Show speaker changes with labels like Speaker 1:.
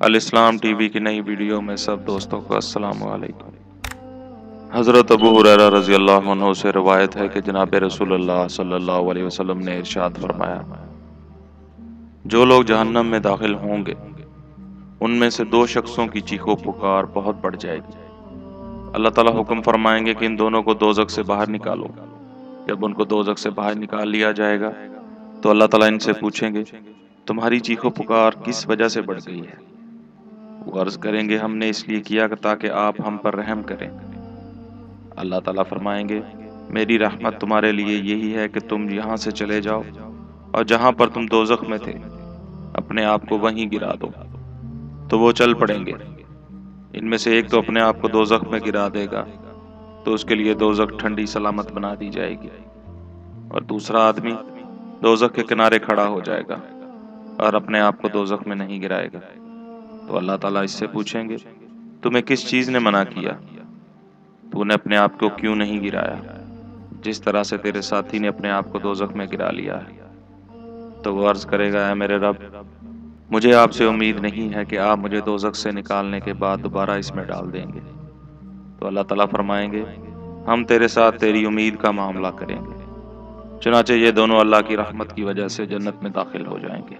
Speaker 1: الاسلام T V کی نئی ویڈیو میں سب دوستوں کو السلام علیکم۔ حضرت ابو ہریرہ رضی اللہ عنہ سے روایت ہے کہ جناب رسول اللہ صلی اللہ علیہ وسلم نے ارشاد فرمایا، جو لوگ جہنم میں داخل ہوں گے ان میں سے دو شخصوں کی چیخ و پکار بہت بڑھ جائے گی۔ اللہ تعالیٰ حکم فرمائیں گے کہ ان دونوں کو دوزخ سے باہر نکالو۔ جب ان کو دوزخ سے باہر نکال لیا جائے گا تو اللہ تعالیٰ ان سے پوچھیں گے، تمہاری چیخ و پکار کس وجہ سے بڑھ گئی ہے؟ وہ عرض کریں گے، ہم نے اس لیے کیا تاکہ آپ ہم پر رحم کریں۔ اللہ تعالیٰ فرمائیں گے، میری رحمت تمہارے لیے یہی ہے کہ تم یہاں سے چلے جاؤ اور جہاں پر تم دوزخ میں تھے اپنے آپ کو وہیں گرا دو۔ تو وہ چل پڑیں گے۔ ان میں سے ایک تو اپنے آپ کو دوزخ میں گرا دے گا تو اس کے لیے دوزخ ٹھنڈی سلامت بنا دی جائے گی، اور دوسرا آدمی دوزخ کے کنارے کھڑا ہو جائے گا اور اپنے آپ کو دوزخ میں نہیں گرائے گا۔ تو اللہ تعالیٰ اس سے پوچھیں گے، تمہیں کس چیز نے منع کیا؟ تو نے اپنے آپ کو کیوں نہیں گرایا جس طرح سے تیرے ساتھی نے اپنے آپ کو دوزخ میں گرا لیا ہے؟ تو وہ عرض کرے گا، اے میرے رب، مجھے آپ سے امید نہیں ہے کہ آپ مجھے دوزخ سے نکالنے کے بعد دوبارہ اس میں ڈال دیں گے۔ تو اللہ تعالیٰ فرمائیں گے، ہم تیرے ساتھ تیری امید کا معاملہ کریں گے۔ چنانچہ یہ دونوں اللہ کی رحمت کی وجہ سے جنت میں داخل ہو جائیں گے۔